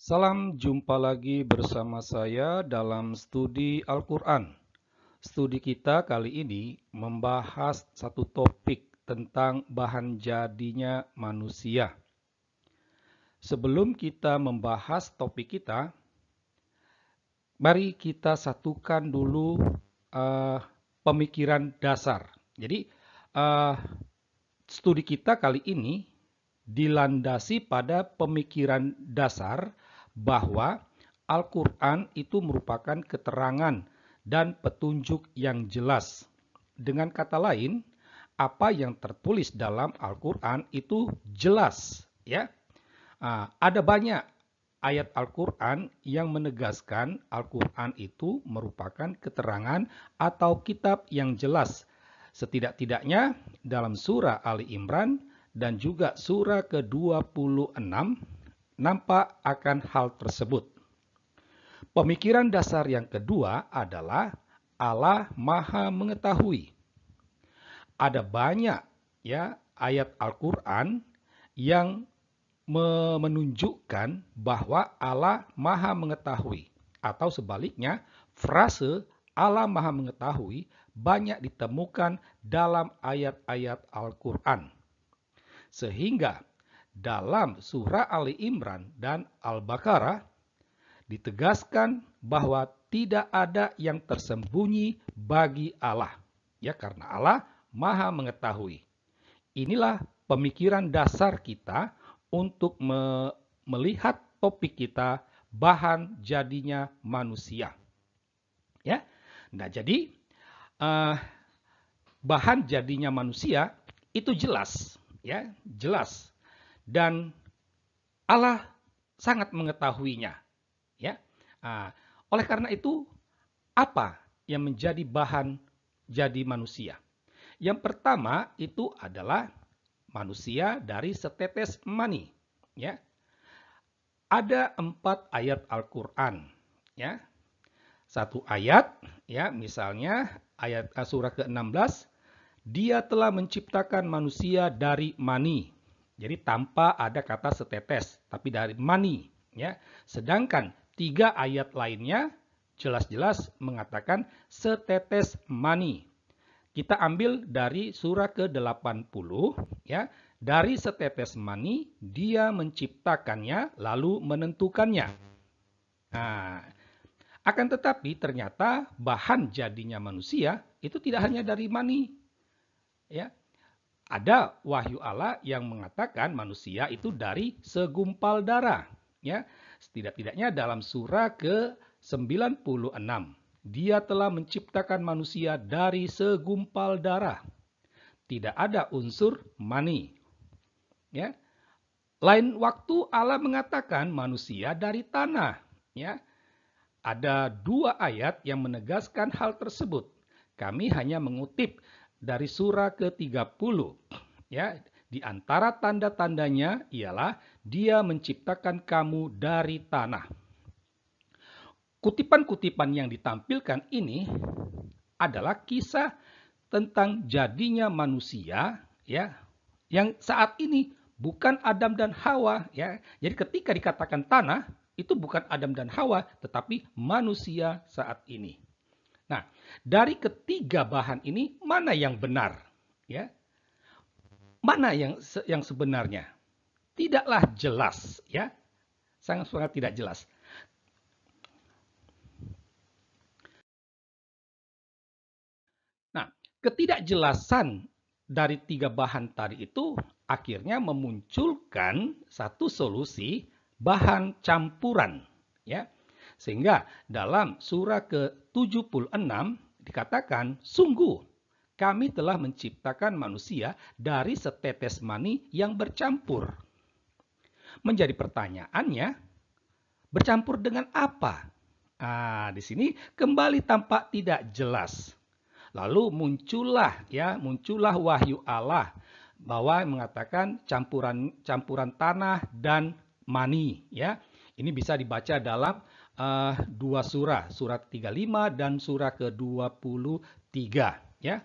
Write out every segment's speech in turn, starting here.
Salam jumpa lagi bersama saya dalam studi Al-Quran. Studi kita kali ini membahas satu topik tentang bahan jadinya manusia. Sebelum kita membahas topik kita, mari kita satukan dulu pemikiran dasar. Jadi, eh, studi kita kali ini dilandasi pada pemikiran dasar bahwa Al-Quran itu merupakan keterangan dan petunjuk yang jelas. Dengan kata lain, apa yang tertulis dalam Al-Quran itu jelas, ya. Ada banyak ayat Al-Quran yang menegaskan Al-Quran itu merupakan keterangan atau kitab yang jelas. Setidak-tidaknya dalam surah Ali Imran dan juga surah ke-26 nampak akan hal tersebut. Pemikiran dasar yang kedua adalah Allah Maha Mengetahui. Ada banyak ayat Al-Quran yang menunjukkan bahwa Allah Maha Mengetahui, atau sebaliknya, frase Allah Maha Mengetahui banyak ditemukan dalam ayat-ayat Al-Quran. Sehingga dalam surah Ali Imran dan Al-Baqarah ditegaskan bahwa tidak ada yang tersembunyi bagi Allah. Ya, karena Allah Maha Mengetahui. Inilah pemikiran dasar kita untuk melihat topik kita, bahan jadinya manusia. Ya. Nah, jadi bahan jadinya manusia itu jelas, ya, jelas. Dan Allah sangat mengetahuinya, ya. Oleh karena itu, apa yang menjadi bahan jadi manusia? Yang pertama itu adalah manusia dari setetes mani, ya. Ada 4 ayat Al-Quran, ya. Satu ayat, ya, misalnya ayat surah ke-16, Dia telah menciptakan manusia dari mani. Jadi tanpa ada kata setetes, tapi dari mani, ya. Sedangkan 3 ayat lainnya jelas-jelas mengatakan setetes mani. Kita ambil dari surah ke-80, ya. Dari setetes mani, Dia menciptakannya lalu menentukannya. Nah, akan tetapi ternyata bahan jadinya manusia itu tidak hanya dari mani, ya. Ada wahyu Allah yang mengatakan manusia itu dari segumpal darah, ya. Setidak-tidaknya dalam surah ke-96. Dia telah menciptakan manusia dari segumpal darah. Tidak ada unsur mani. Ya. Lain waktu Allah mengatakan manusia dari tanah. Ya. Ada 2 ayat yang menegaskan hal tersebut. Kami hanya mengutip dari surah ke-30. Ya. Di antara tanda-tandanya ialah Dia menciptakan kamu dari tanah. Kutipan-kutipan yang ditampilkan ini adalah kisah tentang jadinya manusia, ya, yang saat ini bukan Adam dan Hawa, ya. Jadi ketika dikatakan tanah itu bukan Adam dan Hawa tetapi manusia saat ini. Nah, dari ketiga bahan ini mana yang benar, ya? Mana yang sebenarnya? Tidaklah jelas, ya. Sangat-sangat tidak jelas. Nah, ketidakjelasan dari 3 bahan tadi itu akhirnya memunculkan satu solusi bahan campuran, ya. Sehingga dalam surah ke-76 dikatakan, sungguh kami telah menciptakan manusia dari setetes mani yang bercampur. Menjadi pertanyaannya, bercampur dengan apa? Di sini kembali tampak tidak jelas. Lalu muncullah wahyu Allah bahwa mengatakan campuran tanah dan mani, ya. Ini bisa dibaca dalam 2 surah, surat 35 dan surah ke-23, ya.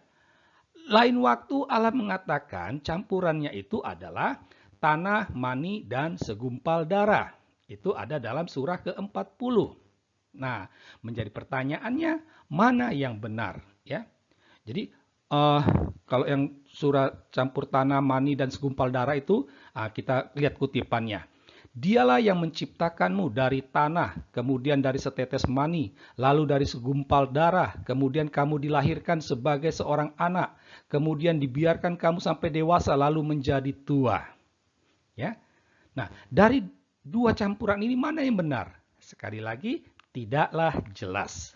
Lain waktu Allah mengatakan campurannya itu adalah tanah, mani dan segumpal darah. Itu ada dalam surah ke-40. Nah, menjadi pertanyaannya mana yang benar, ya? Jadi kalau yang surah campur tanah, mani dan segumpal darah itu kita lihat kutipannya. Dialah yang menciptakanmu dari tanah, kemudian dari setetes mani, lalu dari segumpal darah, kemudian kamu dilahirkan sebagai seorang anak, kemudian dibiarkan kamu sampai dewasa lalu menjadi tua. Ya. Nah, dari dua campuran ini mana yang benar? Sekali lagi, tidaklah jelas.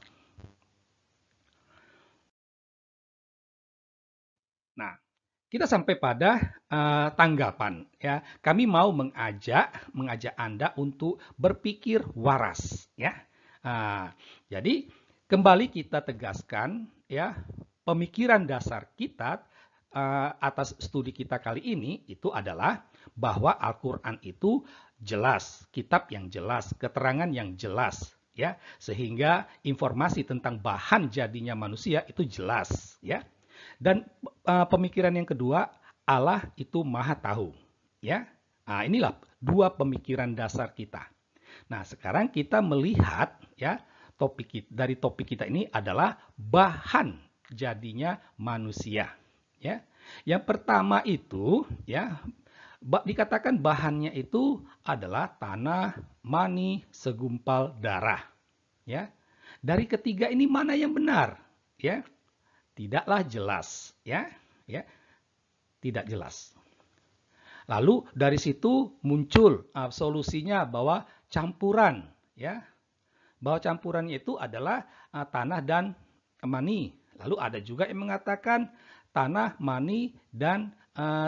Nah, kita sampai pada tanggapan, ya. Kami mau mengajak Anda untuk berpikir waras, ya. Jadi kembali kita tegaskan, ya, pemikiran dasar kita atas studi kita kali ini itu adalah bahwa Al-Quran itu jelas, kitab yang jelas, keterangan yang jelas, ya, sehingga informasi tentang bahan jadinya manusia itu jelas, ya. Dan pemikiran yang kedua, Allah itu maha tahu. Ya, inilah dua pemikiran dasar kita. Nah, sekarang kita melihat, ya, dari topik kita ini adalah bahan jadinya manusia. Ya, yang pertama itu, ya, dikatakan bahannya itu adalah tanah, mani, segumpal darah. Ya, dari ketiga ini mana yang benar? Ya. Tidaklah jelas, ya, tidak jelas. Lalu dari situ muncul solusinya bahwa campuran, ya, bahwa campurannya itu adalah tanah dan mani. Lalu ada juga yang mengatakan tanah, mani, dan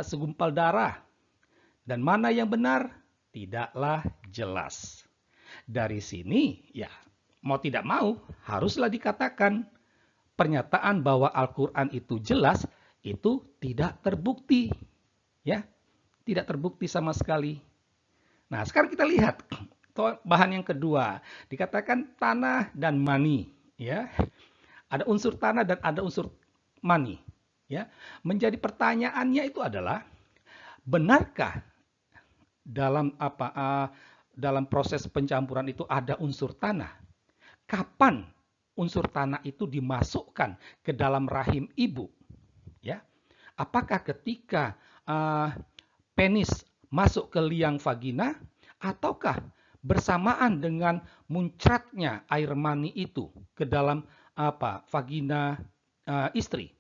segumpal darah. Dan mana yang benar? Tidaklah jelas. Dari sini, ya, mau tidak mau haruslah dikatakan pernyataan bahwa Al-Quran itu jelas, itu tidak terbukti. Ya, tidak terbukti sama sekali. Nah, sekarang kita lihat bahan yang kedua. Dikatakan tanah dan mani. Ya, ada unsur tanah dan ada unsur mani. Ya, menjadi pertanyaannya itu adalah, benarkah dalam proses pencampuran itu ada unsur tanah? Kapan unsur tanah itu dimasukkan ke dalam rahim ibu? Ya, apakah ketika penis masuk ke liang vagina, ataukah bersamaan dengan muncratnya air mani itu ke dalam vagina istri?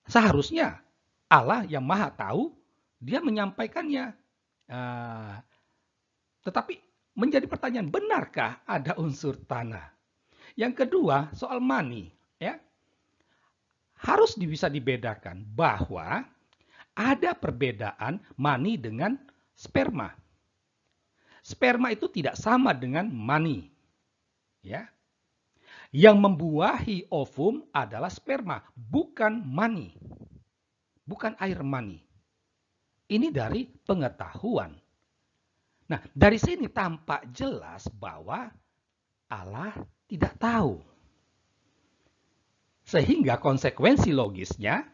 Seharusnya Allah yang maha tahu, dia menyampaikannya. Tetapi menjadi pertanyaan, benarkah ada unsur tanah? Yang kedua, soal mani, ya. Harus bisa dibedakan bahwa ada perbedaan mani dengan sperma. Sperma itu tidak sama dengan mani. Ya. Yang membuahi ovum adalah sperma, bukan mani. Bukan air mani. Ini dari pengetahuan. Nah, dari sini tampak jelas bahwa Allah tidak tahu. Sehingga konsekuensi logisnya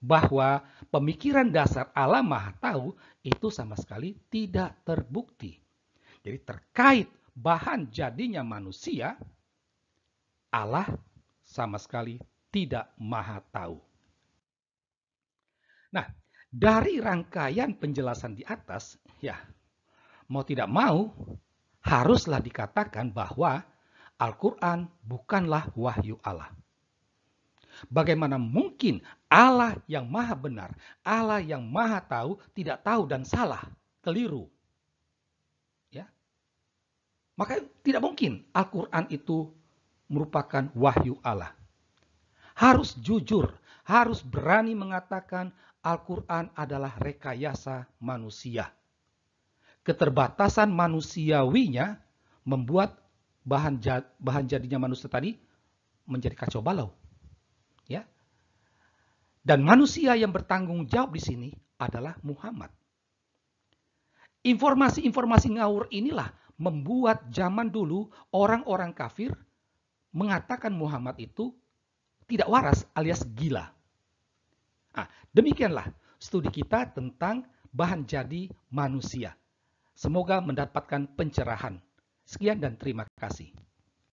bahwa pemikiran dasar Allah maha tahu itu sama sekali tidak terbukti. Jadi terkait bahan jadinya manusia, Allah sama sekali tidak maha tahu. Nah, dari rangkaian penjelasan di atas, ya, mau tidak mau, haruslah dikatakan bahwa Al-Quran bukanlah wahyu Allah. Bagaimana mungkin Allah yang maha benar, Allah yang maha tahu, tidak tahu dan salah, keliru. Ya. Maka tidak mungkin Al-Quran itu merupakan wahyu Allah. Harus jujur, harus berani mengatakan Al-Quran adalah rekayasa manusia. Keterbatasan manusiawinya membuat bahan jadinya manusia tadi menjadi kacau balau. Ya. Dan manusia yang bertanggung jawab di sini adalah Muhammad. Informasi-informasi ngawur inilah membuat zaman dulu orang-orang kafir mengatakan Muhammad itu tidak waras alias gila. Nah, demikianlah studi kita tentang bahan jadi manusia. Semoga mendapatkan pencerahan. Sekian dan terima kasih.